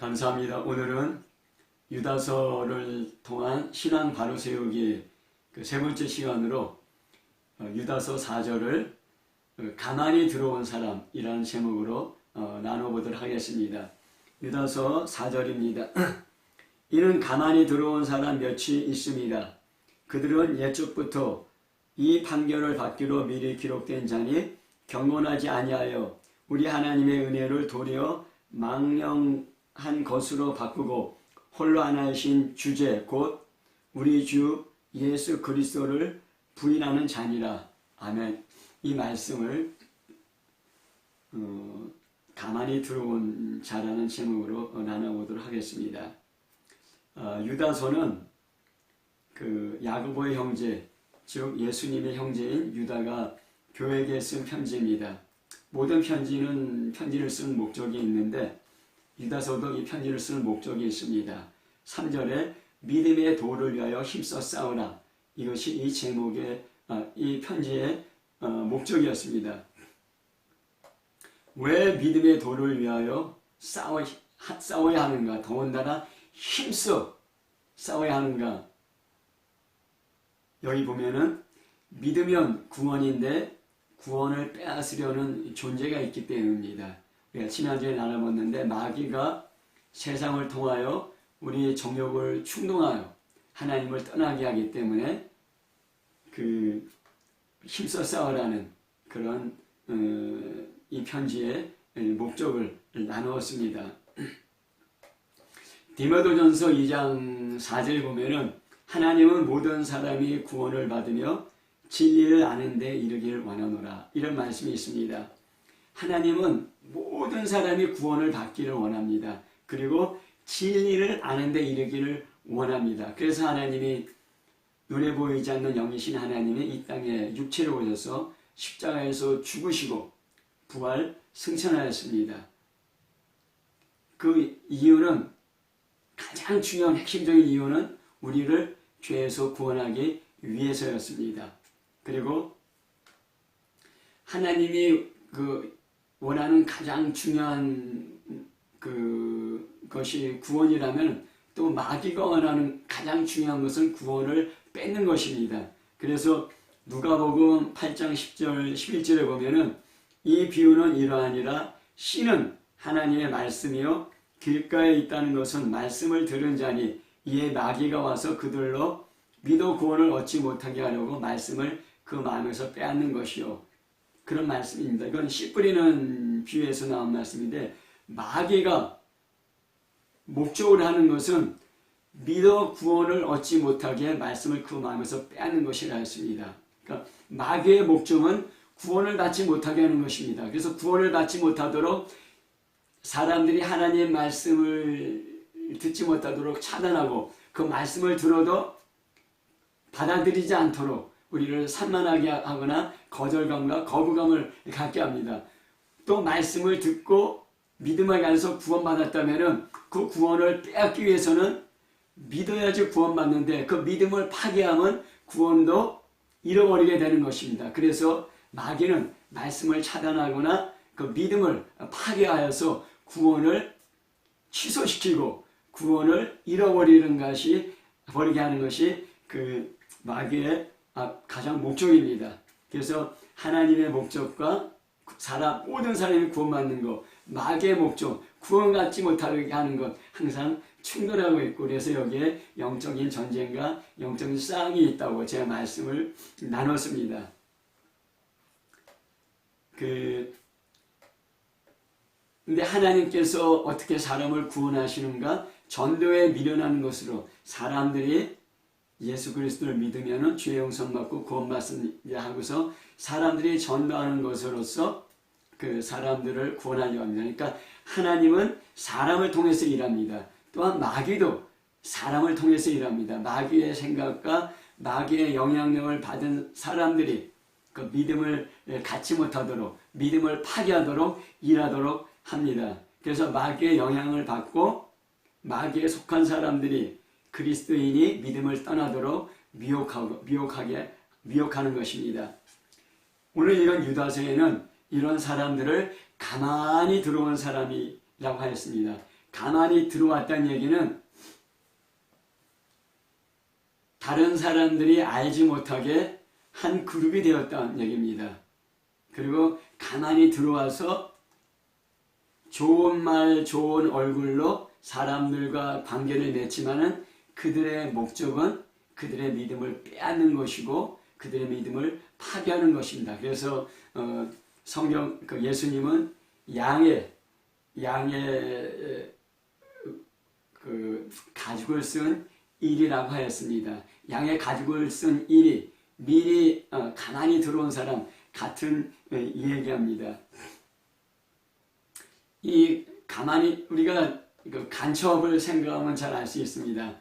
감사합니다. 오늘은 유다서를 통한 신앙 바로 세우기 그 세 번째 시간으로 유다서 4절을 가만히 들어온 사람이라는 제목으로 나눠보도록 하겠습니다. 유다서 4절입니다. 이는 가만히 들어온 사람 몇이 있습니다. 그들은 옛적부터 이 판결을 받기로 미리 기록된 자니 경건하지 아니하여 우리 하나님의 은혜를 도리어 망령한 것으로 바꾸고 홀로 하나이신 주제 곧 우리 주 예수 그리스도를 부인하는 자니라. 아멘. 이 말씀을 가만히 들어온 자라는 제목으로 나눠보도록 하겠습니다. 유다서는 그 야고보의 형제, 즉 예수님의 형제인 유다가 교회에게 쓴 편지입니다. 모든 편지를 쓰는 목적이 있는데 유다서도 이 편지를 쓰는 목적이 있습니다. 3절에 믿음의 도를 위하여 힘써 싸우라. 이것이 이 제목의 이 편지의 목적이었습니다. 왜 믿음의 도를 위하여 싸워야 하는가? 더군다나 힘써 싸워야 하는가? 여기 보면은 믿으면 구원인데 구원을 빼앗으려는 존재가 있기 때문입니다. 우리가 지난주에 나눠봤는데 마귀가 세상을 통하여 우리의 정욕을 충동하여 하나님을 떠나게 하기 때문에 그 힘써 싸우라는 그런 이 편지의 목적을 나누었습니다. 디모데전서 2장 4절 보면은 하나님은 모든 사람이 구원을 받으며 진리를 아는 데 이르기를 원하노라. 이런 말씀이 있습니다. 하나님은 모든 사람이 구원을 받기를 원합니다. 그리고 진리를 아는 데 이르기를 원합니다. 그래서 하나님이 눈에 보이지 않는 영이신 하나님이 이 땅에 육체로 오셔서 십자가에서 죽으시고 부활 승천하였습니다. 그 이유는 가장 중요한 핵심적인 이유는 우리를 죄에서 구원하기 위해서였습니다. 그리고 하나님이 원하는 가장 중요한 것이 구원이라면 또 마귀가 원하는 가장 중요한 것은 구원을 뺏는 것입니다. 그래서 누가복음 8장 10절 11절에 보면은 이 비유는 이러하니라. 씨는 하나님의 말씀이요 길가에 있다는 것은 말씀을 들은 자니 이에 마귀가 와서 그들로 믿어 구원을 얻지 못하게 하려고 말씀을 그 마음에서 빼앗는 것이요. 그런 말씀입니다. 이건 씨 뿌리는 비유에서 나온 말씀인데 마귀가 목적으로 하는 것은 믿어 구원을 얻지 못하게 말씀을 그 마음에서 빼앗는 것이라 했습니다. 그러니까 마귀의 목적은 구원을 받지 못하게 하는 것입니다. 그래서 구원을 받지 못하도록 사람들이 하나님의 말씀을 듣지 못하도록 차단하고 그 말씀을 들어도 받아들이지 않도록 우리를 산만하게 하거나 거절감과 거부감을 갖게 합니다. 또 말씀을 듣고 믿음을 가져서 구원받았다면 그 구원을 빼앗기 위해서는 믿어야지 구원받는데 그 믿음을 파괴하면 구원도 잃어버리게 되는 것입니다. 그래서 마귀는 말씀을 차단하거나 그 믿음을 파괴하여서 구원을 취소시키고 구원을 잃어버리는 것이 버리게 하는 것이 그 마귀의 가장 목적입니다. 그래서 하나님의 목적과 모든 사람이 구원받는 것, 마귀의 목적, 구원받지 못하게 하는 것 항상 충돌하고 있고 그래서 여기에 영적인 전쟁과 영적인 싸움이 있다고 제가 말씀을 나눴습니다. 근데 하나님께서 어떻게 사람을 구원하시는가? 전도에 미련하는 것으로 사람들이 예수 그리스도를 믿으면 죄 용서받고 구원받습니다 하고서 사람들이 전도하는 것으로서 그 사람들을 구원하려고 합니다. 그러니까 하나님은 사람을 통해서 일합니다. 또한 마귀도 사람을 통해서 일합니다. 마귀의 생각과 마귀의 영향력을 받은 사람들이 그 믿음을 갖지 못하도록 믿음을 파괴하도록 일하도록 합니다. 그래서 마귀의 영향을 받고 마귀에 속한 사람들이 그리스도인이 믿음을 떠나도록 미혹하는 것입니다. 오늘 이런 유다서에는 이런 사람들을 가만히 들어온 사람이라고 하였습니다. 가만히 들어왔다는 얘기는 다른 사람들이 알지 못하게 한 그룹이 되었다는 얘기입니다. 그리고 가만히 들어와서 좋은 말, 좋은 얼굴로 사람들과 관계를 맺지만은 그들의 목적은 그들의 믿음을 빼앗는 것이고 그들의 믿음을 파괴하는 것입니다. 그래서 성경 예수님은 양의 그 가죽을 쓴 일이라고 하였습니다. 양의 가죽을 쓴 일이 미리 가만히 들어온 사람 같은 얘기합니다. 이 가만히 우리가 간첩을 생각하면 잘 알 수 있습니다.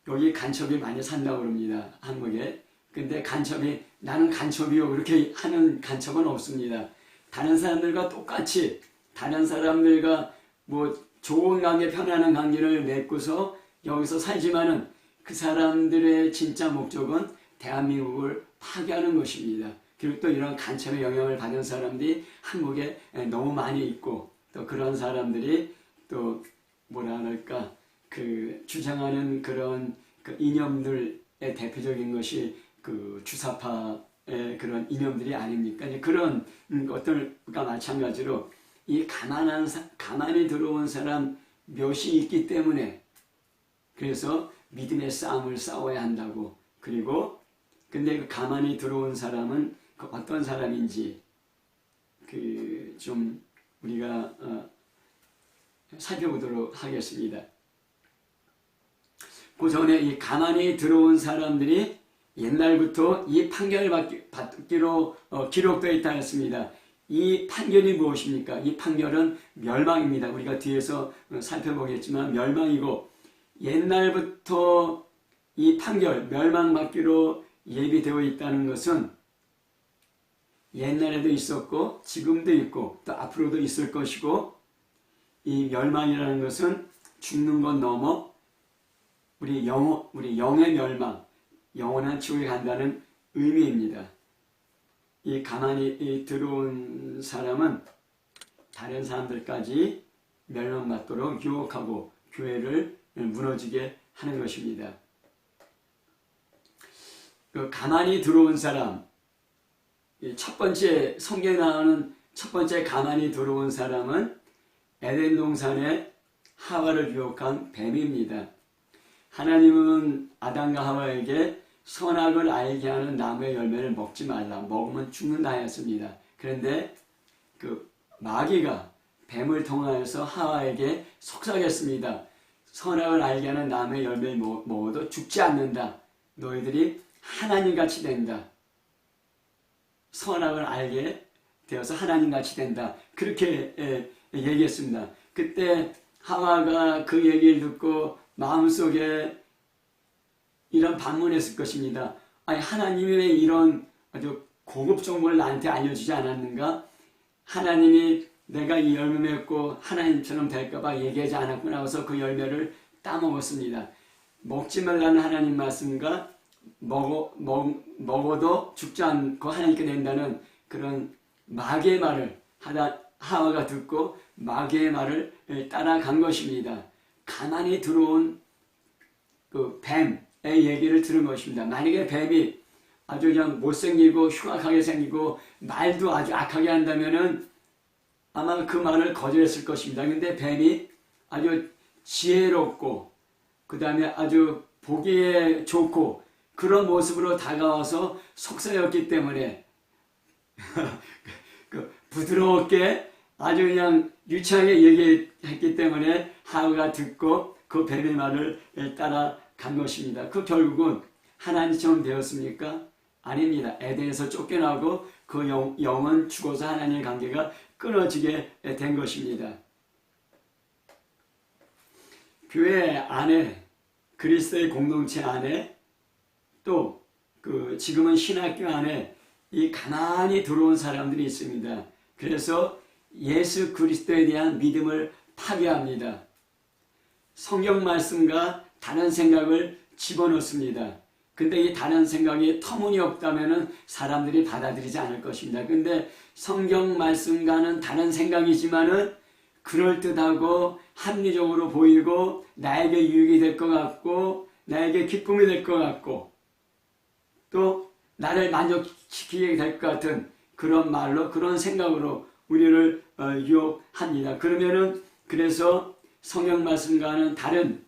여기 간첩이 많이 산다고 그럽니다. 한국에. 근데 간첩이 나는 간첩이요 그렇게 하는 간첩은 없습니다. 다른 사람들과 똑같이 다른 사람들과 뭐 좋은 관계, 편안한 관계를 맺고서 여기서 살지만은 그 사람들의 진짜 목적은 대한민국을 파괴하는 것입니다. 그리고 또 이런 간첩의 영향을 받은 사람들이 한국에 너무 많이 있고 또 그런 사람들이 또 뭐라 할까 그 주장하는 그런 그 이념들의 대표적인 것이 그 주사파의 그런 이념들이 아닙니까? 그런 것들과 마찬가지로 이 가만히 들어온 사람 몇이 있기 때문에 그래서 믿음의 싸움을 싸워야 한다고. 그리고 근데 그 가만히 들어온 사람은 그 어떤 사람인지 그 좀 우리가 살펴보도록 하겠습니다. 그 전에 이 가만히 들어온 사람들이 옛날부터 이 판결을 받기로 기록되어 있다 했습니다. 이 판결이 무엇입니까? 이 판결은 멸망입니다. 우리가 뒤에서 살펴보겠지만 멸망이고 옛날부터 이 판결 멸망받기로 예비되어 있다는 것은 옛날에도 있었고 지금도 있고 또 앞으로도 있을 것이고 이 멸망이라는 것은 죽는 것 넘어 우리 영의 멸망, 영원한 지옥에 간다는 의미입니다. 이 가만히 들어온 사람은 다른 사람들까지 멸망받도록 유혹하고 교회를 무너지게 하는 것입니다. 그 가만히 들어온 사람, 첫 번째 성경에 나오는 첫 번째 가만히 들어온 사람은 에덴 동산에 하와를 유혹한 뱀입니다. 하나님은 아담과 하와에게 선악을 알게 하는 나무의 열매를 먹지 말라. 먹으면 죽는다 하였습니다. 그런데 그 마귀가 뱀을 통하여서 하와에게 속삭였습니다. 선악을 알게 하는 나무의 열매를 먹어도 죽지 않는다. 너희들이 하나님같이 된다. 선악을 알게 되어서 하나님같이 된다. 그렇게 얘기했습니다. 그때 하와가 그 얘기를 듣고 마음속에 이런 반문했을 것입니다. 아니 하나님이 왜 이런 아주 고급 정보를 나한테 알려주지 않았는가? 하나님이 내가 이 열매 맺고 하나님처럼 될까봐 얘기하지 않았구나 해서 그 열매를 따먹었습니다. 먹지 말라는 하나님 말씀과 먹어도 죽지 않고 하나님께 된다는 그런 마귀의 말을 하와가 듣고 마귀의 말을 따라간 것입니다. 가만히 들어온 그 뱀의 얘기를 들은 것입니다. 만약에 뱀이 아주 그냥 못생기고 흉악하게 생기고 말도 아주 악하게 한다면은 아마 그 말을 거절했을 것입니다. 근데 뱀이 아주 지혜롭고 그 다음에 아주 보기에 좋고 그런 모습으로 다가와서 속삭였기 때문에 그 부드럽게 아주 그냥 유치하게 얘기했기 때문에 하와가 듣고 그 뱀의 말을 따라간 것입니다. 그 결국은 하나님처럼 되었습니까? 아닙니다. 에덴에서 쫓겨나고 그 영은 죽어서 하나님의 관계가 끊어지게 된 것입니다. 교회 안에 그리스도의 공동체 안에 또 그 지금은 신학교 안에 이 가만히 들어온 사람들이 있습니다. 그래서 예수 그리스도에 대한 믿음을 파괴합니다. 성경 말씀과 다른 생각을 집어넣습니다. 근데 이 다른 생각이 터무니없다면 사람들이 받아들이지 않을 것입니다. 근데 성경 말씀과는 다른 생각이지만은 그럴듯하고 합리적으로 보이고 나에게 유익이 될 것 같고 나에게 기쁨이 될 것 같고 또 나를 만족시키게 될 것 같은 그런 말로 그런 생각으로 우리를 유혹합니다. 그러면은 그래서 성경 말씀과는 다른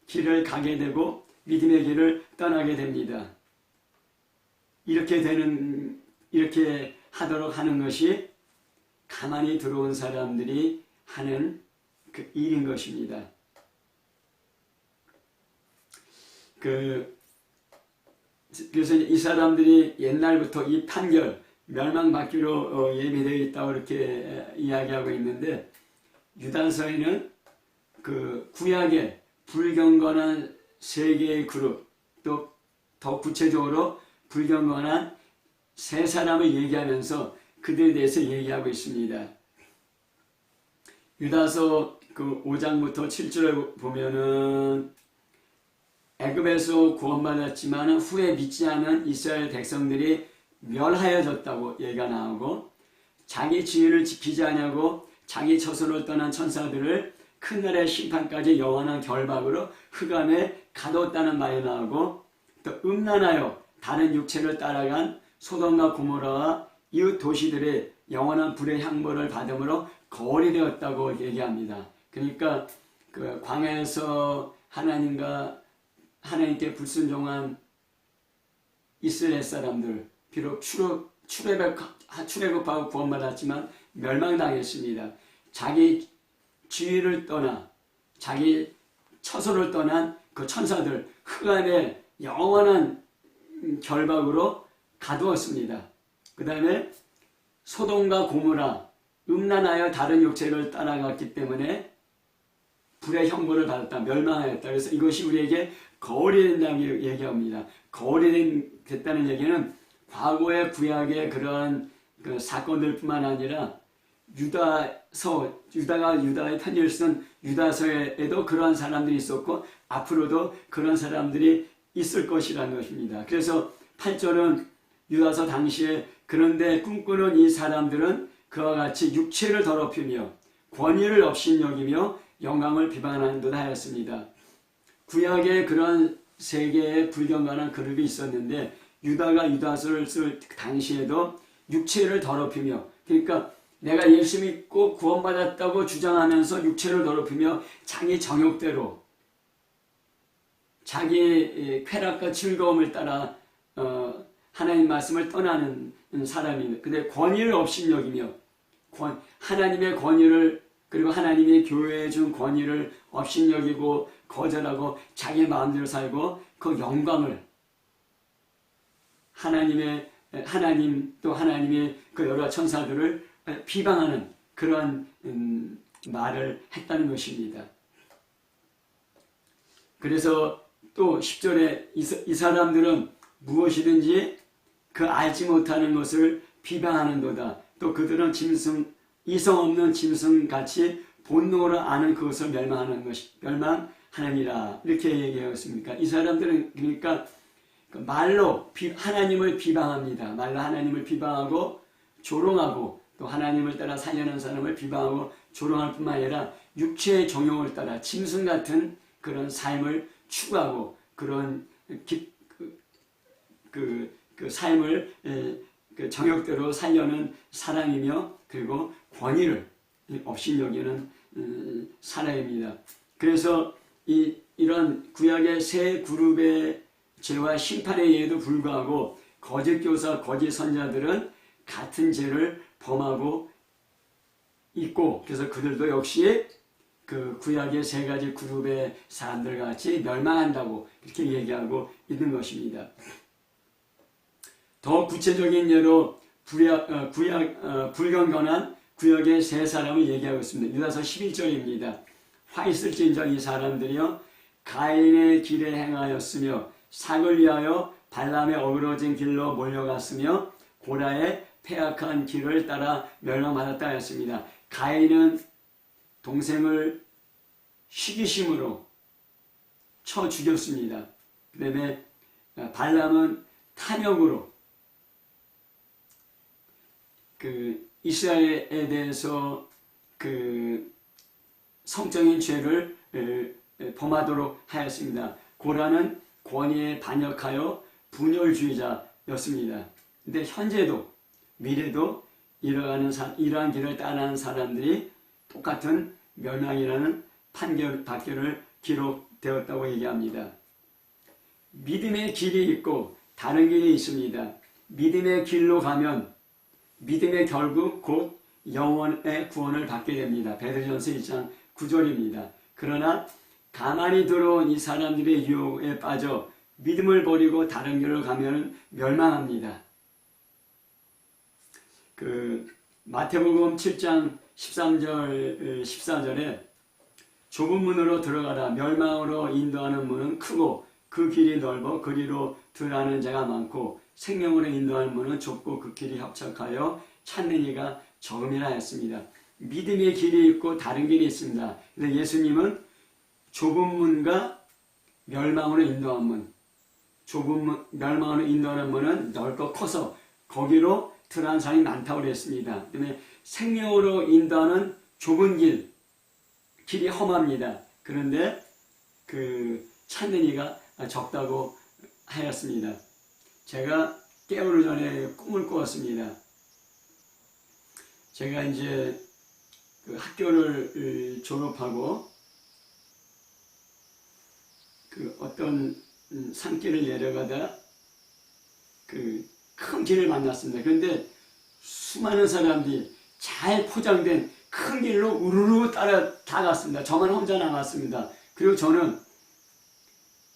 길을 가게 되고 믿음의 길을 떠나게 됩니다. 이렇게 하도록 하는 것이 가만히 들어온 사람들이 하는 그 일인 것입니다. 그래서 이 사람들이 옛날부터 이 판결, 멸망받기로 예비되어 있다고 이렇게 이야기하고 있는데, 유다서에는 그 구약의 불경건한 세 개의 그룹, 또 더 구체적으로 불경건한 세 사람을 얘기하면서 그들에 대해서 얘기하고 있습니다. 유다서 그 5장부터 7절에 보면은 애굽에서 구원받았지만 후에 믿지 않은 이스라엘 백성들이 멸하여졌다고 얘기가 나오고, 자기 지위를 지키지 않냐고 자기 처소를 떠난 천사들을 큰날의 심판까지 영원한 결박으로 흑암에 가뒀다는 말이 나오고, 또 음란하여 다른 육체를 따라간 소돔과 고모라와 이웃 도시들의 영원한 불의 향보를 받음으로 거울이 되었다고 얘기합니다. 그러니까 그 광야에서 하나님께 불순종한 이스라엘 사람들, 비록 출애굽하고 구원받았지만 멸망당했습니다. 자기 지위를 떠나 자기 처소를 떠난 그 천사들 흑암의 영원한 결박으로 가두었습니다. 그 다음에 소돔과 고모라 음란하여 다른 육체를 따라갔기 때문에 불의 형벌을 받았다, 멸망하였다. 그래서 이것이 우리에게 거울이 된다고 얘기합니다. 거울이 됐다는 얘기는 과거의 구약의 그런 그 사건들뿐만 아니라 유다가 유다의 편지를 쓴 유다서에도 그러한 사람들이 있었고 앞으로도 그런 사람들이 있을 것이라는 것입니다. 그래서 8절은 유다서 당시에 그런데 꿈꾸는 이 사람들은 그와 같이 육체를 더럽히며 권위를 업신여기며 영광을 비방하는듯 하였습니다. 구약에 그런 세계의 불경건한 그룹이 있었는데 유다가 유다서를 쓸 당시에도 육체를 더럽히며, 그러니까 내가 예수 믿고 구원받았다고 주장하면서 육체를 더럽히며 자기 정욕대로 자기 쾌락과 즐거움을 따라 하나님 말씀을 떠나는 사람입니다. 근데 권위를 업신여기며 하나님의 권위를, 그리고 하나님의 교회에 준 권위를 업신여기고 거절하고 자기 마음대로 살고 그 영광을 하나님 또 하나님의 그 여러 천사들을 비방하는 그런 말을 했다는 것입니다. 그래서 또 10절에 이 사람들은 무엇이든지 그 알지 못하는 것을 비방하는도다. 또 그들은 이성 없는 짐승같이 본능으로 아는 그것을 멸망하느니라. 이렇게 얘기하였습니까? 이 사람들은 그러니까 말로 하나님을 비방합니다. 말로 하나님을 비방하고 조롱하고 또 하나님을 따라 살려는 사람을 비방하고 조롱할 뿐만 아니라 육체의 정욕을 따라 짐승 같은 그런 삶을 추구하고 그런 그 삶을 그 정욕대로 살려는 사람이며 그리고 권위를 업신여기는 사람입니다. 그래서 이런 구약의 세 그룹의 죄와 심판에 의해도 불구하고 거짓 교사, 거짓 선자들은 같은 죄를 범하고 있고, 그래서 그들도 역시 그 구약의 세 가지 그룹의 사람들 같이 멸망한다고 이렇게 얘기하고 있는 것입니다. 더 구체적인 예로 불경건한 구약의 세 사람을 얘기하고 있습니다. 유다서 11절입니다. 화 있을진저 이 사람들이여 가인의 길에 행하였으며 삭을 위하여 발람의 어그러진 길로 몰려갔으며 고라의 패악한 길을 따라 멸망받았다 하였습니다. 가인은 동생을 시기심으로 쳐 죽였습니다. 그 다음에 발람은 탐욕으로 그 이스라엘에 대해서 그 성적인 죄를 범하도록 하였습니다. 고라는 권위에 반역하여 분열주의자였습니다. 근데 현재도 미래도 이러한 길을 따라하는 사람들이 똑같은 멸망이라는 판결을 기록되었다고 얘기합니다. 믿음의 길이 있고 다른 길이 있습니다. 믿음의 길로 가면 믿음의 결국 곧 영원의 구원을 받게 됩니다. 베드로전서 1장 9절입니다. 그러나 가만히 들어온 이 사람들의 유혹에 빠져 믿음을 버리고 다른 길로 가면 멸망합니다. 마태복음 7장 13절 14절에 좁은 문으로 들어가라. 멸망으로 인도하는 문은 크고 그 길이 넓어 그리로 들어가는 자가 많고 생명으로 인도하는 문은 좁고 그 길이 협착하여 찾는 이가 적음이라 했습니다. 믿음의 길이 있고 다른 길이 있습니다. 근데 예수님은 좁은 문과 멸망으로 인도하는 문, 멸망으로 인도하는 문은 넓고 커서 거기로 들어가는 사람이 많다고 그랬습니다. 그다음에 생명으로 인도하는 좁은 길이 험합니다. 그런데 찾는 이가 적다고 하였습니다. 제가 깨우기 전에 꿈을 꾸었습니다. 제가 이제 학교를 졸업하고 어떤 산길을 내려가다 큰 길을 만났습니다. 그런데 수많은 사람들이 잘 포장된 큰 길로 우르르 다갔습니다. 저만 혼자 남았습니다. 그리고 저는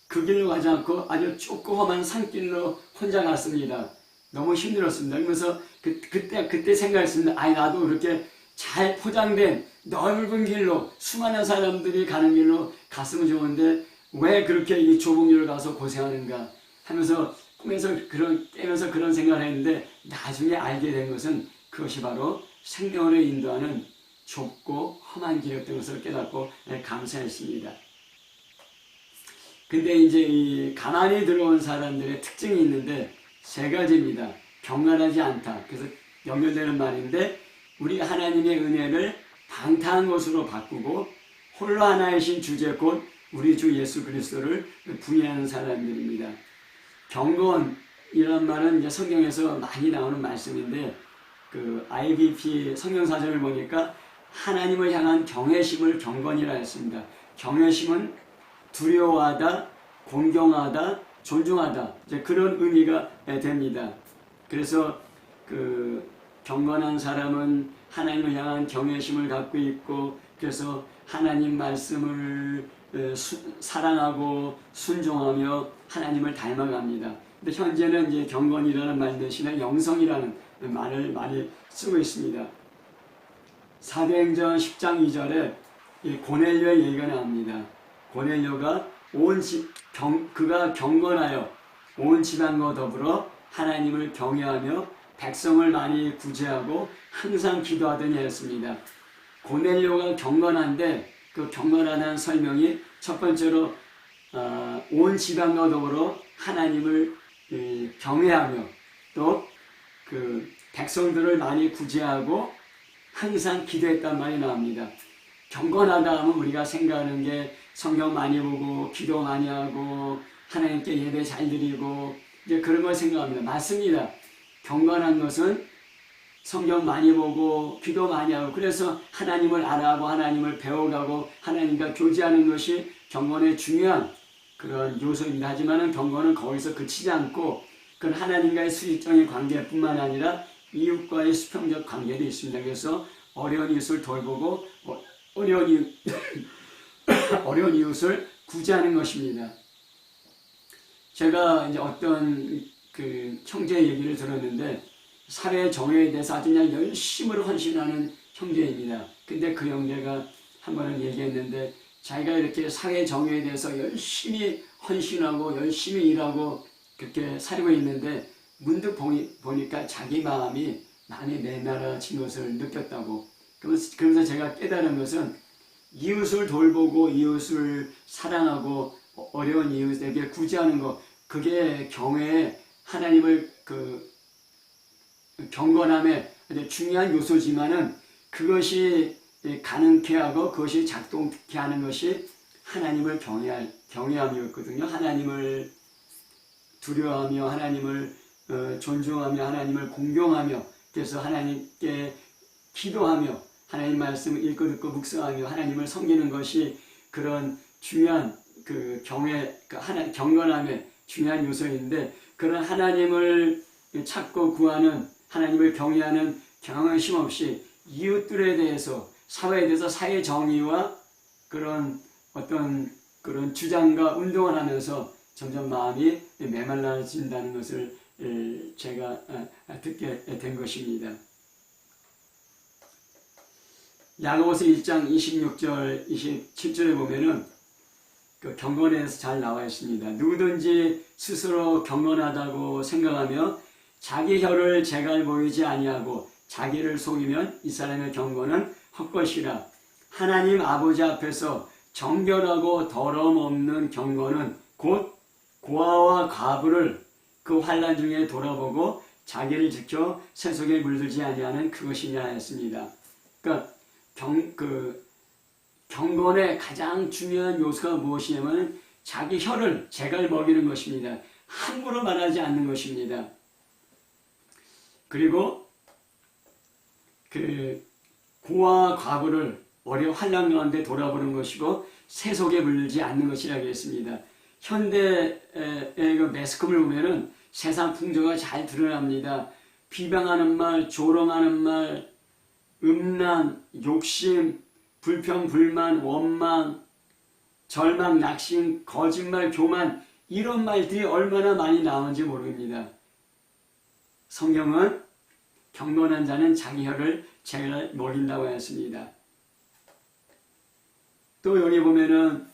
그 길로 가지 않고 아주 좁고 험한 산길로 혼자 갔습니다. 너무 힘들었습니다. 그러면서 그때 생각했습니다. 나도 그렇게 잘 포장된 넓은 길로 수많은 사람들이 가는 길로 갔으면 좋은데 왜 그렇게 이 좁은 길을 가서 고생하는가 하면서 깨면서 그런 생각을 했는데 나중에 알게 된 것은 그것이 바로 생명으로 인도하는 좁고 험한 길이었던 것을 깨닫고 감사했습니다. 근데 이제 이 가만히 들어온 사람들의 특징이 있는데 세 가지입니다. 경건하지 않다. 그래서 연결되는 말인데 우리 하나님의 은혜를 방탕한 것으로 바꾸고 홀로 하나이신 주제 곧 우리 주 예수 그리스도를 부인하는 사람들입니다. 경건이란 말은 이제 성경에서 많이 나오는 말씀인데 IBP 성경사전을 보니까 하나님을 향한 경외심을 경건이라 했습니다. 경외심은 두려워하다, 공경하다, 존중하다 이제 그런 의미가 됩니다. 그래서 경건한 사람은 하나님을 향한 경외심을 갖고 있고 그래서 하나님 말씀을 사랑하고 순종하며 하나님을 닮아갑니다. 근데 현재는 이제 경건이라는 말 대신에 영성이라는 말을 많이 쓰고 있습니다. 사도행전 10장 2절에 고넬료의 얘기가 나옵니다. 고넬료가 그가 경건하여 온 집안과 더불어 하나님을 경외하며 백성을 많이 구제하고 항상 기도하더니 했습니다. 고넬료가 경건한데 그 경건하다는 설명이 첫 번째로 온 집안과 더불어 하나님을 경외하며 또 백성들을 많이 구제하고 항상 기도했단 말이 나옵니다. 경건하다 하면 우리가 생각하는 게 성경 많이 보고 기도 많이 하고 하나님께 예배 잘 드리고 이제 그런 걸 생각합니다. 맞습니다. 경건한 것은 성경 많이 보고 기도 많이 하고 그래서 하나님을 알아가고 하나님을 배워가고 하나님과 교제하는 것이 경건의 중요한 그런 요소입니다. 하지만 경건은 거기서 그치지 않고 그건 하나님과의 수직적인 관계뿐만 아니라 이웃과의 수평적 관계도 있습니다. 그래서 어려운 이웃을 돌보고 어려운 이웃을 구제하는 것입니다. 제가 이제 어떤 형제 얘기를 들었는데 사회 정의에 대해서 아주 그냥 열심히 헌신하는 형제입니다. 근데 그 형제가 한 번은 얘기했는데 자기가 이렇게 사회 정의에 대해서 열심히 헌신하고 열심히 일하고 그렇게 살고 있는데 문득 보니까 자기 마음이 많이 메마라진 것을 느꼈다고. 그러면서 제가 깨달은 것은 이웃을 돌보고 이웃을 사랑하고 어려운 이웃에게 구제하는 것 그게 경외에 하나님을 경건함의 중요한 요소지만은 그것이 가능케 하고 그것이 작동케 하는 것이 하나님을 경외함이었거든요. 하나님을 두려워하며 하나님을 존중하며 하나님을 공경하며 그래서 하나님께 기도하며 하나님 말씀을 읽고 듣고 묵상하며 하나님을 섬기는 것이 그런 중요한 그 경건함의 중요한 요소인데 그런 하나님을 찾고 구하는 하나님을 경외하는 경외심 없이 이웃들에 대해서 사회에 대해서 사회 정의와 그런 어떤 그런 주장과 운동을 하면서 점점 마음이 메말라진다는 것을 제가 듣게 된 것입니다. 야고보서 1장 26절 27절에 보면은 그 경건에서 잘 나와 있습니다. 누구든지 스스로 경건하다고 생각하며 자기 혀를 재갈 보이지 아니하고 자기를 속이면 이 사람의 경건은 헛것이라. 하나님 아버지 앞에서 정결하고 더러움 없는 경건은 곧 고아와 과부를 그 환난 중에 돌아보고 자기를 지켜 세속에 물들지 아니하는 그것이냐 했습니다. 그러니까 경건의 가장 중요한 요소가 무엇이냐면 자기 혀를 재갈 먹이는 것입니다. 함부로 말하지 않는 것입니다. 그리고 그 고아와 과부를 환난 가운데 돌아보는 것이고 세속에 물들지 않는 것이라고 했습니다. 현대의 그 매스컴을 보면은 세상 풍조가 잘 드러납니다. 비방하는 말, 조롱하는 말, 음란, 욕심, 불평, 불만, 원망, 절망, 낙심, 거짓말, 교만 이런 말들이 얼마나 많이 나오는지 모릅니다. 성경은 경건한 자는 자기 혀를 재갈 먹인다고 했습니다. 또 여기 보면은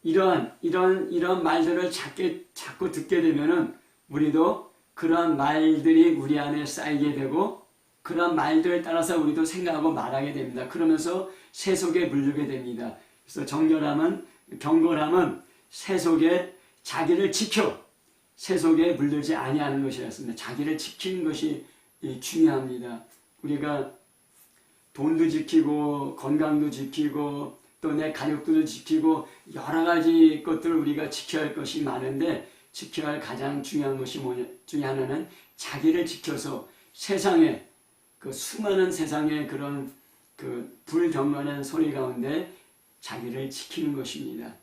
이런 말들을 자꾸 듣게 되면은 우리도 그러한 말들이 우리 안에 쌓이게 되고 그러한 말들에 따라서 우리도 생각하고 말하게 됩니다. 그러면서 세속에 물들게 됩니다. 그래서 경건함은 세속에 자기를 지켜 세속에 물들지 아니하는 것이었습니다. 자기를 지키는 것이 중요합니다. 우리가 돈도 지키고 건강도 지키고 또 내 가족도 지키고 여러 가지 것들을 우리가 지켜야 할 것이 많은데 지켜야 할 가장 중요한 것이 중에 하나는 자기를 지켜서 세상에 그 수많은 세상의 그런 그 불경건한 소리 가운데 자기를 지키는 것입니다.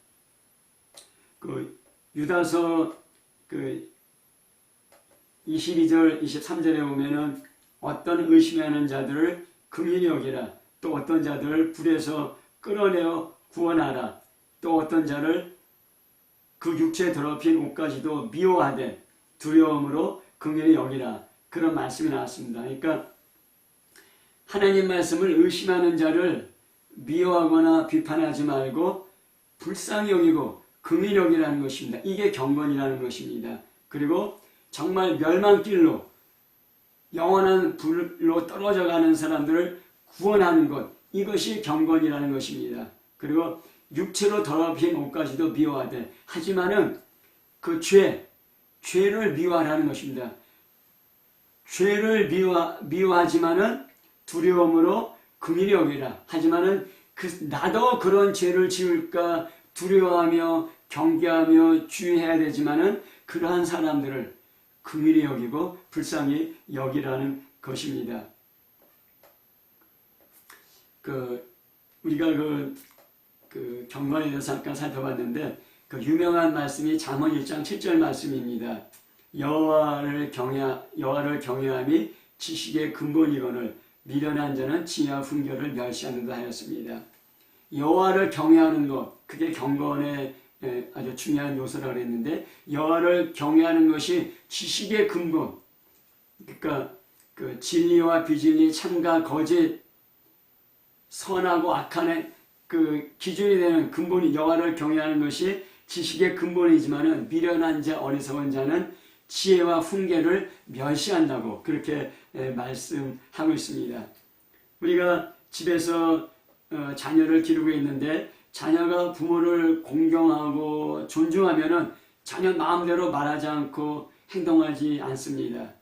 그 유다서 그 22절 23절에 보면은 어떤 의심하는 자들을 긍휼히 여기라. 또 어떤 자들을 불에서 끌어내어 구원하라. 또 어떤 자를 그 육체에 더럽힌 옷까지도 미워하되 두려움으로 긍휼히 여기라. 그런 말씀이 나왔습니다. 그러니까 하나님 말씀을 의심하는 자를 미워하거나 비판하지 말고 불쌍히 여기고 긍휼히 여기라는 것입니다. 이게 경건이라는 것입니다. 그리고 정말 멸망길로 영원한 불로 떨어져가는 사람들을 구원하는 것, 이것이 경건이라는 것입니다. 그리고 육체로 더럽힌 옷까지도 미워하되 하지만은 그 죄를 미워하라는 것입니다. 죄를 미워하지만은 두려움으로 긍휼히 여기라. 하지만은 나도 그런 죄를 지을까 두려워하며 경계하며 주의해야 되지만은 그러한 사람들을 긍휼히 여기고 불쌍히 여기라는 것입니다. 우리가 경건에 대해서 잠깐 살펴봤는데 그 유명한 말씀이 잠언 1장 7절 말씀입니다. 여호와를 경외함이 지식의 근본이거늘 미련한 자는 지혜와 훈계를 멸시하는다 하였습니다. 여호와를 경외하는 것, 그게 경건의 아주 중요한 요소라고 했는데 여호와를 경외하는 것이 지식의 근본, 그러니까 그 진리와 비진리, 참과 거짓, 선하고 악한의 그 기준이 되는 근본이 여호와를 경외하는 것이 지식의 근본이지만은 미련한 자, 어리석은 자는 지혜와 훈계를 멸시한다고 그렇게 말씀하고 있습니다. 우리가 집에서 자녀를 기르고 있는데 자녀가 부모를 공경하고 존중하면은 자녀 마음대로 말하지 않고 행동하지 않습니다.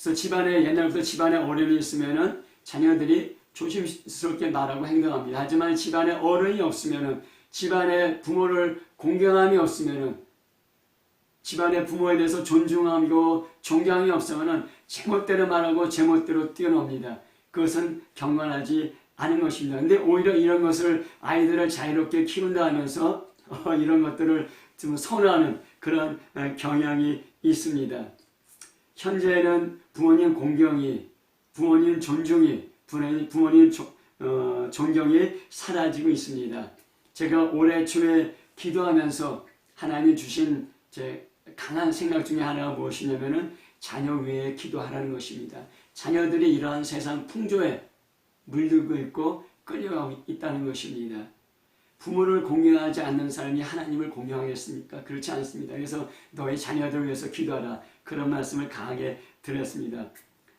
그래서 옛날부터 집안에 어른이 있으면은 자녀들이 조심스럽게 말하고 행동합니다. 하지만 집안에 어른이 없으면은, 집안에 부모를 공경함이 없으면은, 집안의 부모에 대해서 존중하고 존경이 없으면은 제멋대로 말하고 제멋대로 뛰어놉니다. 그것은 경건하지 않은 것입니다. 근데 오히려 이런 것을 아이들을 자유롭게 키운다 하면서 이런 것들을 좀 선호하는 그런 경향이 있습니다. 현재는 부모님 공경이, 부모님 존중이, 부모님 존경이 사라지고 있습니다. 제가 올해 초에 기도하면서 하나님 주신 제 강한 생각 중에 하나가 무엇이냐면은 자녀 위에 기도하라는 것입니다. 자녀들이 이러한 세상 풍조에 물들고 있고 끌려가고 있다는 것입니다. 부모를 공경하지 않는 사람이 하나님을 공경하겠습니까? 그렇지 않습니다. 그래서 너희 자녀들을 위해서 기도하라. 그런 말씀을 강하게 드렸습니다.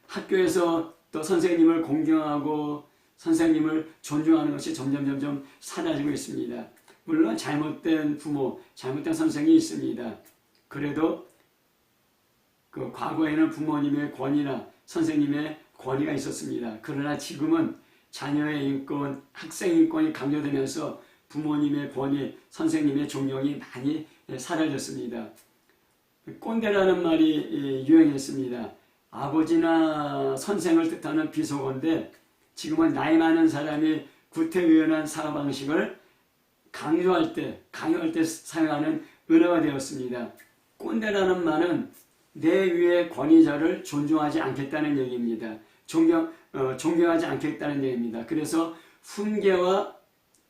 학교에서 또 선생님을 공경하고 선생님을 존중하는 것이 점점 사라지고 있습니다. 물론 잘못된 부모, 잘못된 선생이 있습니다. 그래도 그 과거에는 부모님의 권위나 선생님의 권위가 있었습니다. 그러나 지금은 자녀의 인권, 학생 인권이 강조되면서 부모님의 권위, 선생님의 존경이 많이 사라졌습니다. 꼰대라는 말이 유행했습니다. 아버지나 선생을 뜻하는 비속어인데 지금은 나이 많은 사람이 구태의연한 사고방식을 강요할 때 사용하는 은어가 되었습니다. 꼰대라는 말은 내 위의 권위자를 존중하지 않겠다는 얘기입니다. 존경하지 않겠다는 얘기입니다. 그래서 훈계와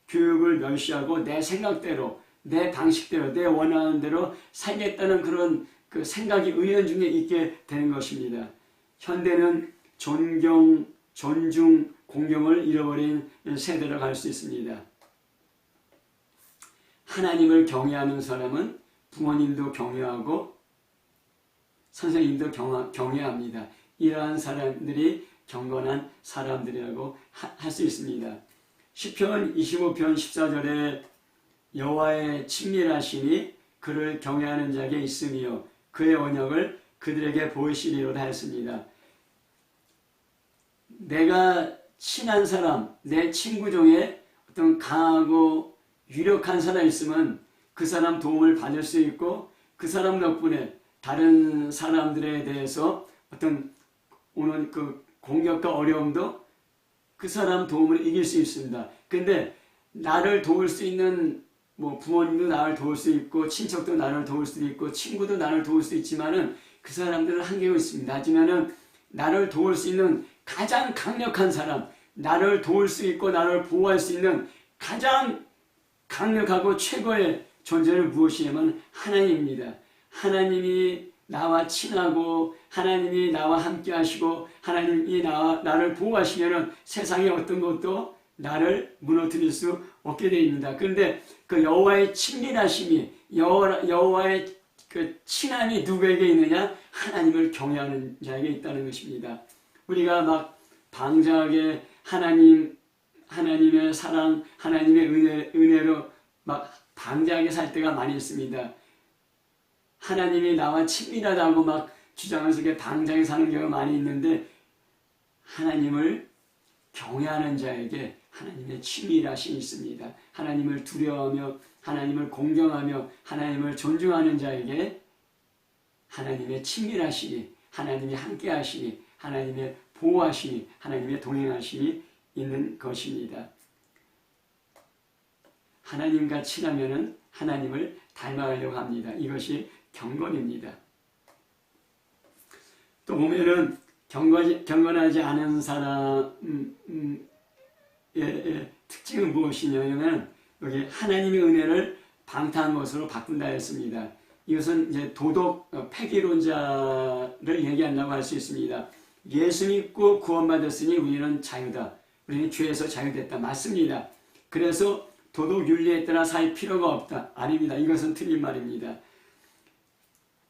교육을 멸시하고 내 생각대로, 내 방식대로, 내 원하는 대로 살겠다는 그런 그 생각이 은연중에 있게 되는 것입니다. 현대는 존경, 존중, 공경을 잃어버린 세대로 갈 수 있습니다. 하나님을 경외하는 사람은 부모님도 경외하고 선생님도 경외합니다. 이러한 사람들이 경건한 사람들이라고 할 수 있습니다. 시편 25편 14절에 여호와의 친밀하심이 그를 경외하는 자에게 있으며 그의 언약을 그들에게 보이시리로다 했습니다. 내가 친한 사람, 내 친구 중에 어떤 강하고 유력한 사람이 있으면 그 사람 도움을 받을 수 있고 그 사람 덕분에 다른 사람들에 대해서 어떤 오는 그 공격과 어려움도 그 사람 도움을 이길 수 있습니다. 근데 나를 도울 수 있는 부모님도 나를 도울 수 있고 친척도 나를 도울 수도 있고 친구도 나를 도울 수 있지만은 그 사람들은 한계가 있습니다. 하지만은 나를 도울 수 있는 가장 강력한 사람, 나를 도울 수 있고 나를 보호할 수 있는 가장 강력하고 최고의 존재는 무엇이냐면 하나님입니다. 하나님이 나와 친하고 하나님이 나와 함께 하시고 하나님이 나를 보호하시면 세상의 어떤 것도 나를 무너뜨릴 수 없게 되어있습니다. 그런데 그 여호와의 친밀하심이 여호와의 그 친함이 누구에게 있느냐? 하나님을 경외하는 자에게 있다는 것입니다. 우리가 막 방자하게 하나님의 사랑, 하나님의 은혜로 막 방자하게 살 때가 많이 있습니다. 하나님이 나와 친밀하다고 막 주장하면서 방자하게 사는 경우가 많이 있는데 하나님을 경외하는 자에게 하나님의 친밀하심이 있습니다. 하나님을 두려워하며 하나님을 공경하며 하나님을 존중하는 자에게 하나님의 친밀하심이, 하나님이 함께하심이, 하나님의 보호하심이, 하나님의 동행하심이 있는 것입니다. 하나님과 친하면은 하나님을 닮아가려고 합니다. 이것이 경건입니다. 또 보면은 경건하지 않은 사람의 특징은 무엇이냐면 여기 하나님의 은혜를 방탕한 것으로 바꾼다 했습니다. 이것은 이제 도덕 폐기론자를 얘기한다고 할 수 있습니다. 예수 믿고 구원받았으니 우리는 자유다. 우리는 죄에서 자유됐다. 맞습니다. 그래서 도덕 윤리에 따라 살 필요가 없다. 아닙니다. 이것은 틀린 말입니다.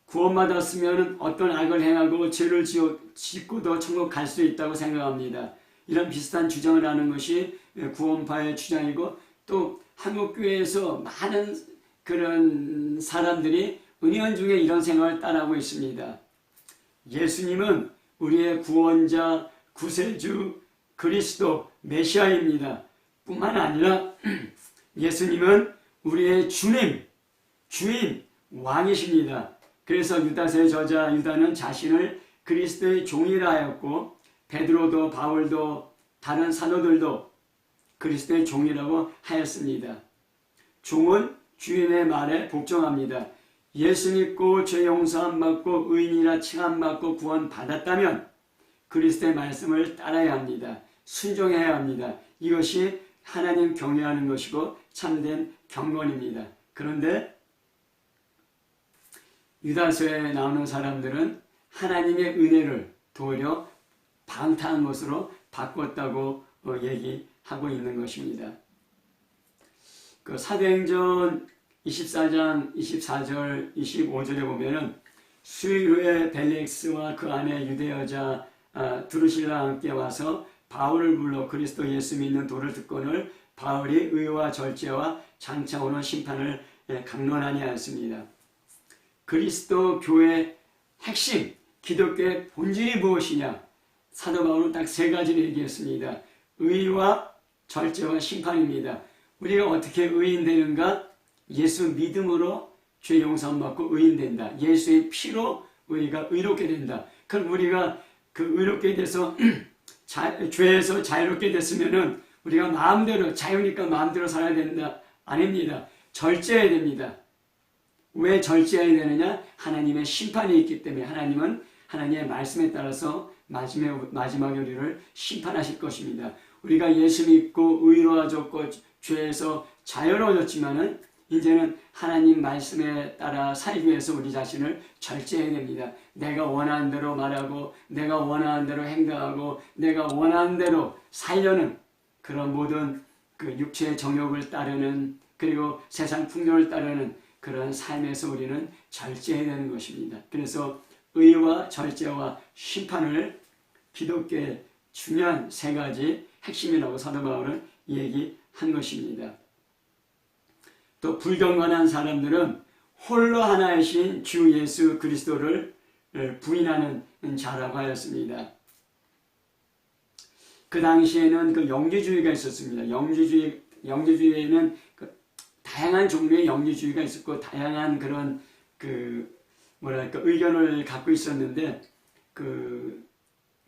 구원받았으면 어떤 악을 행하고 죄를 짓고도 천국 갈 수 있다고 생각합니다. 이런 비슷한 주장을 하는 것이 구원파의 주장이고 또 한국교회에서 많은 그런 사람들이 은연중에 이런 생각을 따라하고 있습니다. 예수님은 우리의 구원자, 구세주, 그리스도, 메시아입니다. 뿐만 아니라 예수님은 우리의 주님, 주인, 왕이십니다. 그래서 유다서의 저자 유다는 자신을 그리스도의 종이라 하였고, 베드로도 바울도 다른 사도들도 그리스도의 종이라고 하였습니다. 종은 주인의 말에 복종합니다. 예수 믿고 죄 용서함 받고 의인이라 칭함 받고 구원 받았다면 그리스도의 말씀을 따라야 합니다. 순종해야 합니다. 이것이 하나님 경외하는 것이고 참된 경건입니다. 그런데 유다서에 나오는 사람들은 하나님의 은혜를 도리어 방탕한 것으로 바꿨다고 얘기하고 있는 것입니다. 그 사도행전 24장 24절 25절에 보면은 수일 후에 벨릭스와 그 아내 유대 여자 드루실라 함께 와서 바울을 불러 그리스도 예수 믿는 도를 듣거늘 바울이 의와 절제와 장차 오는 심판을 강론하니 하였습니다. 그리스도 교회의 핵심, 기독교의 본질이 무엇이냐? 사도 바울은 딱 세 가지를 얘기했습니다. 의와 절제와 심판입니다. 우리가 어떻게 의인되는가? 예수 믿음으로 죄 용서함 받고 의인된다. 예수의 피로 우리가 의롭게 된다. 그럼 우리가 그 의롭게 돼서 죄에서 자유롭게 됐으면은 우리가 마음대로, 자유니까 마음대로 살아야 된다. 아닙니다. 절제해야 됩니다. 왜 절제해야 되느냐? 하나님의 심판이 있기 때문에. 하나님은 하나님의 말씀에 따라서 마지막에 우리를 심판하실 것입니다. 우리가 예수 믿고 의로워졌고 죄에서 자유로워졌지만은 이제는 하나님 말씀에 따라 살기 위해서 우리 자신을 절제해야 됩니다. 내가 원하는 대로 말하고 내가 원하는 대로 행동하고 내가 원하는 대로 살려는 그런 모든 그 육체의 정욕을 따르는, 그리고 세상 풍요를 따르는 그런 삶에서 우리는 절제해야 되는 것입니다. 그래서 의와 절제와 심판을 기독교의 중요한 세 가지 핵심이라고 사도 바울은 얘기한 것입니다. 또 불경건한 사람들은 홀로 하나이신 주 예수 그리스도를 부인하는 자라고 하였습니다. 그 당시에는 그 영지주의가 있었습니다. 영지주의에는 그 다양한 종류의 영지주의가 있었고 다양한 그런 의견을 갖고 있었는데 그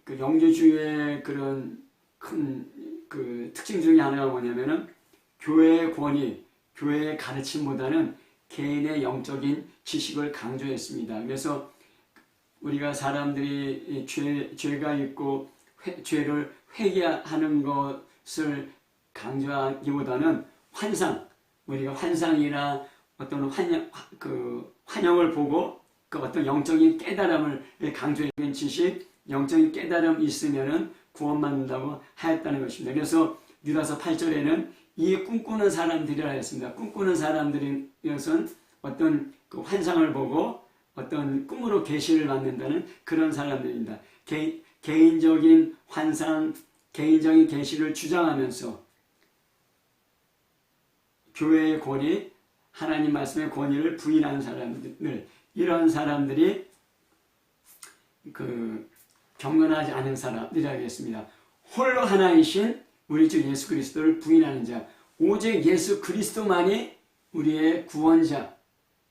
영지주의의 그런 큰 특징 중에 하나가 뭐냐면은 교회의 권위, 교회의 가르침보다는 개인의 영적인 지식을 강조했습니다. 그래서 우리가 사람들이 죄가 있고 죄를 회개하는 것을 강조하기보다는 우리가 환상이나 어떤 환영을 보고 그 어떤 영적인 깨달음을 강조하는 지식, 영적인 깨달음이 있으면은 구원받는다고 하였다는 것입니다. 그래서 유다서 8절에는 이 꿈꾸는 사람들이라 했습니다. 꿈꾸는 사람들인 것은 어떤 그 환상을 보고 어떤 꿈으로 계시를 받는다는 그런 사람들입니다. 개인적인 환상, 개인적인 계시를 주장하면서 교회의 권위, 하나님 말씀의 권위를 부인하는 사람들, 이런 사람들이 경건하지 않은 사람들이라 하겠습니다. 홀로 하나이신 우리 주 예수 그리스도를 부인하는 자, 오직 예수 그리스도만이 우리의 구원자,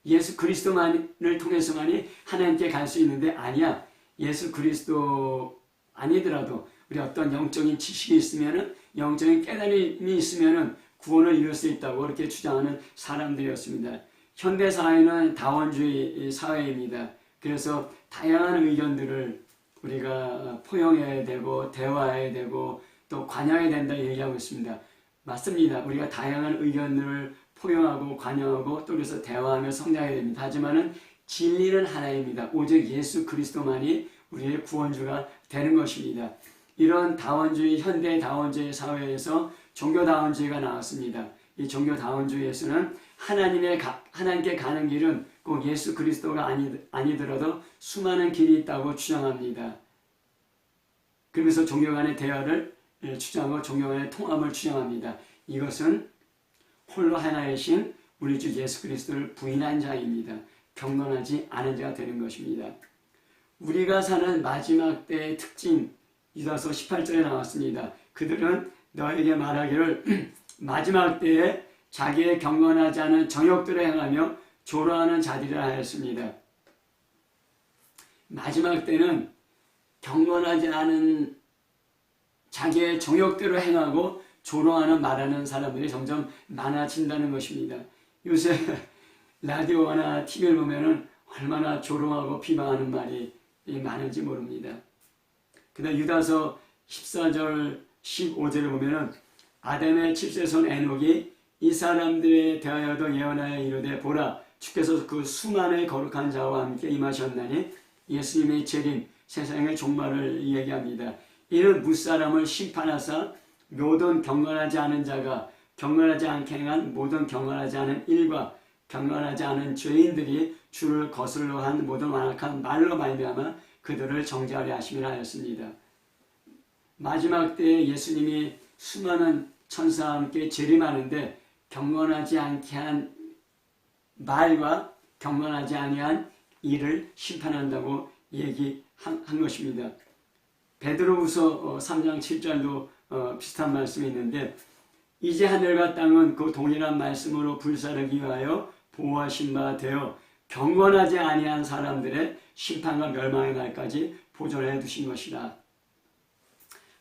예수 그리스도만을 통해서만이 하나님께 갈 수 있는데 아니야. 예수 그리스도 아니더라도 우리 어떤 영적인 지식이 있으면은, 영적인 깨달음이 있으면은 구원을 이룰 수 있다고 그렇게 주장하는 사람들이었습니다. 현대 사회는 다원주의 사회입니다. 그래서 다양한 의견들을 우리가 포용해야 되고 대화해야 되고 또 관여해야 된다 얘기하고 있습니다. 맞습니다. 우리가 다양한 의견을 포용하고 관여하고 또 그래서 대화하며 성장해야 됩니다. 하지만은 진리는 하나입니다. 오직 예수 그리스도만이 우리의 구원주가 되는 것입니다. 이런 다원주의, 현대 다원주의 사회에서 종교다원주의가 나왔습니다. 이 종교다원주의에서는 하나님께 가는 길은 꼭 예수 그리스도가 아니더라도 수많은 길이 있다고 주장합니다. 그러면서 종교 간의 대화를 주장하고 종교 간의 통합을 주장합니다. 이것은 홀로 하나이신 우리 주 예수 그리스도를 부인한 자입니다. 경건하지 않은 자가 되는 것입니다. 우리가 사는 마지막 때의 특징 유다서 18절에 나왔습니다. 그들은 너에게 말하기를 마지막 때에 자기의 경건하지 않은 정욕들을 행하며 조로하는 자들이라 하였습니다. 마지막 때는 경건하지 않은 자기의 정욕대로 행하고 조롱하는 말하는 사람들이 점점 많아진다는 것입니다. 요새 라디오나 TV를 보면은 얼마나 조롱하고 비방하는 말이 많은지 모릅니다. 그다음 유다서 14절 15절에 보면은 아담의 7세손 에녹이 이 사람들에 대하여도 예언하여 이르되 보라 주께서 그 수많은 거룩한 자와 함께 임하셨나니 예수님의 재림 세상의 종말을 얘기합니다. 이는 무사람을 심판하사 모든 경건하지 않은 자가 경건하지 않게 행한 모든 경건하지 않은 일과 경건하지 않은 죄인들이 주를 거슬러 한 모든 완악한 말로 말미암아 그들을 정죄하려 하심이라 하였습니다. 마지막 때에 예수님이 수많은 천사와 함께 재림하는데 경건하지 않게 한 말과 경건하지 아니한 일을 심판한다고 얘기한 것입니다. 베드로후서 3장 7절도 비슷한 말씀이 있는데 이제 하늘과 땅은 그 동일한 말씀으로 불사르기 위하여 보호하신 바 되어 경건하지 아니한 사람들의 심판과 멸망의 날까지 보존해 두신 것이라.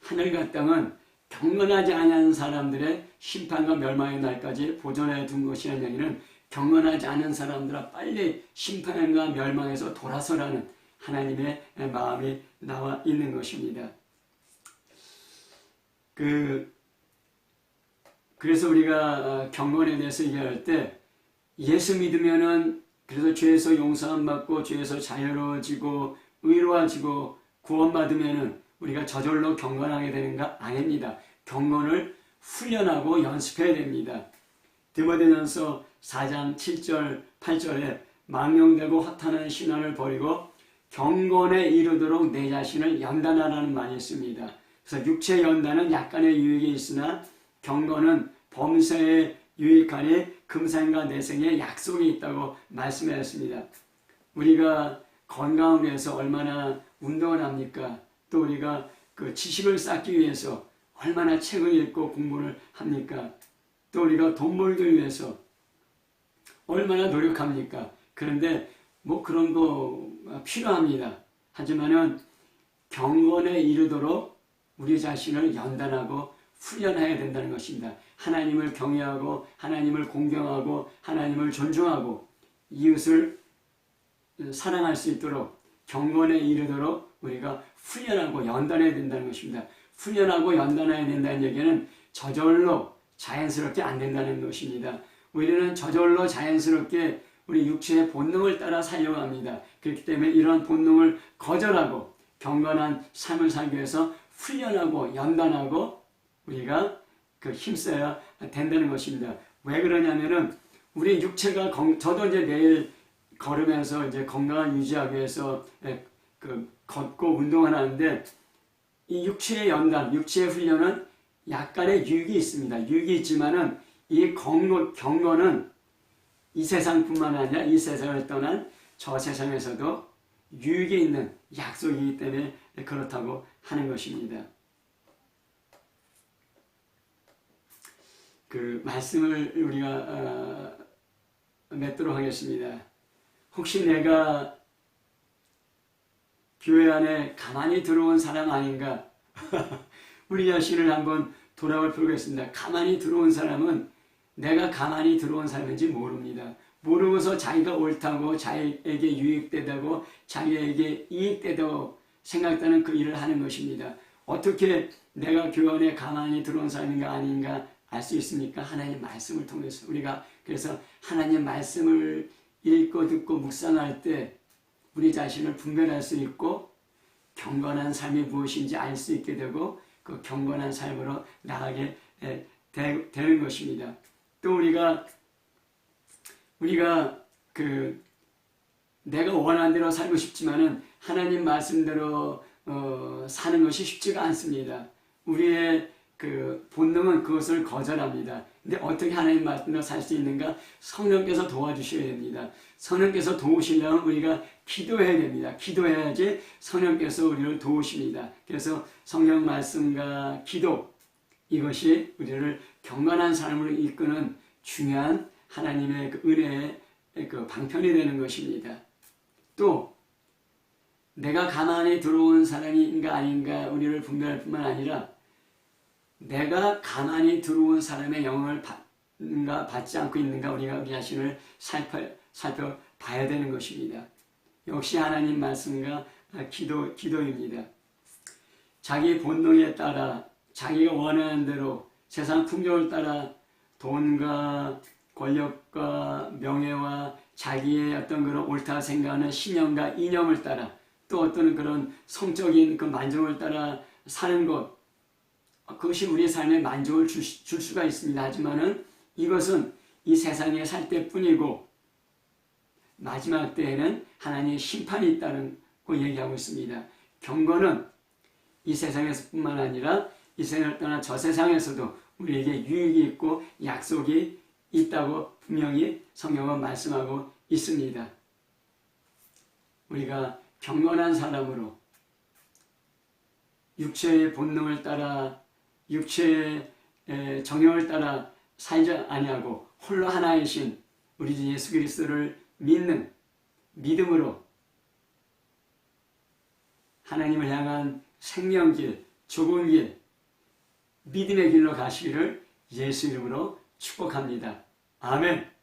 하늘과 땅은 경건하지 아니한 사람들의 심판과 멸망의 날까지 보존해 둔 것이라는 얘기는 경건하지 않은 사람들아 빨리 심판과 멸망에서 돌아서라는 하나님의 마음이 나와 있는 것입니다. 그래서 우리가 경건에 대해서 얘기할 때 예수 믿으면은 그래서 죄에서 용서함 받고 죄에서 자유로워지고 의로워지고 구원받으면은 우리가 저절로 경건하게 되는가? 아닙니다. 경건을 훈련하고 연습해야 됩니다. 디모데전서 4장 7절 8절에 망령되고 허탄한 신앙을 버리고 경건에 이르도록 내 자신을 연단하라는 말이 있습니다. 그래서 육체 연단은 약간의 유익이 있으나 경건은 범사에 유익하니 금생과 내생에 약속이 있다고 말씀하셨습니다. 우리가 건강을 위해서 얼마나 운동을 합니까? 또 우리가 그 지식을 쌓기 위해서 얼마나 책을 읽고 공부를 합니까? 또 우리가 돈 벌기 위해서 얼마나 노력합니까? 그런데 뭐 그런 거 필요합니다. 하지만은 경건에 이르도록 우리 자신을 연단하고 훈련해야 된다는 것입니다. 하나님을 경외하고 하나님을 공경하고 하나님을 존중하고 이웃을 사랑할 수 있도록 경건에 이르도록 우리가 훈련하고 연단해야 된다는 것입니다. 훈련하고 연단해야 된다는 얘기는 저절로 자연스럽게 안 된다는 것입니다. 우리는 저절로 자연스럽게 우리 육체의 본능을 따라 살려고 합니다. 그렇기 때문에 이런 본능을 거절하고 경건한 삶을 살기 위해서 훈련하고 연단하고 우리가 힘써야 된다는 것입니다. 왜 그러냐면은 우리 육체가 저도 이제 매일 걸으면서 이제 건강을 유지하기 위해서 걷고 운동을 하는데 이 육체의 연단, 육체의 훈련은 약간의 유익이 있습니다. 유익이 있지만은 이 경건은 이 세상뿐만 아니라 이 세상을 떠난 저 세상에서도 유익이 있는 약속이기 때문에 그렇다고 하는 것입니다. 그 말씀을 우리가 맺도록 하겠습니다. 혹시 내가 교회 안에 가만히 들어온 사람 아닌가? 우리 자신을 한번 돌아볼 필요가 있습니다. 가만히 들어온 사람은 내가 가만히 들어온 사람인지 모릅니다. 모르고서 자기가 옳다고 자기에게 유익되다고 자기에게 이익되다고 생각되는 그 일을 하는 것입니다. 어떻게 내가 교회 안에 가만히 들어온 사람인가 아닌가 알 수 있습니까? 하나님 말씀을 통해서 우리가 그래서 하나님 말씀을 읽고 듣고 묵상할 때 우리 자신을 분별할 수 있고 경건한 삶이 무엇인지 알 수 있게 되고 그 경건한 삶으로 나가게 되는 것입니다. 또 우리가 내가 원하는 대로 살고 싶지만은 하나님 말씀대로 사는 것이 쉽지가 않습니다. 우리의 그 본능은 그것을 거절합니다. 근데 어떻게 하나님 말씀대로 살 수 있는가? 성령께서 도와주셔야 됩니다. 성령께서 도우시려면 우리가 기도해야 됩니다. 기도해야지 성령께서 우리를 도우십니다. 그래서 성령 말씀과 기도, 이것이 우리를 경건한 삶으로 이끄는 중요한 하나님의 그 은혜의 그 방편이 되는 것입니다. 또 내가 가만히 들어온 사람인가 아닌가 우리를 분별할 뿐만 아니라 내가 가만히 들어온 사람의 영을 받는가 받지 않고 있는가 우리가 우리 자신을 살펴봐야 되는 것입니다. 역시 하나님 말씀과 기도입니다. 자기 본능에 따라 자기가 원하는 대로 세상 풍경을 따라 돈과 권력과 명예와 자기의 어떤 그런 옳다 생각하는 신념과 이념을 따라 또 어떤 그런 성적인 그 만족을 따라 사는 것, 그것이 우리의 삶에 만족을 줄 수가 있습니다. 하지만은 이것은 이 세상에 살 때뿐이고 마지막 때에는 하나님의 심판이 있다는 거 얘기하고 있습니다. 경건은 이 세상에서뿐만 아니라 이 세상을 떠나 저 세상에서도 우리에게 유익이 있고 약속이 있다고 분명히 성경은 말씀하고 있습니다. 우리가 경건한 사람으로 육체의 본능을 따라 육체의 정욕을 따라 살지 아니하고 홀로 하나이신 우리 주 예수 그리스도를 믿는 믿음으로 하나님을 향한 생명길, 좁은 길, 믿음의 길로 가시기를 예수 이름으로 축복합니다. 아멘.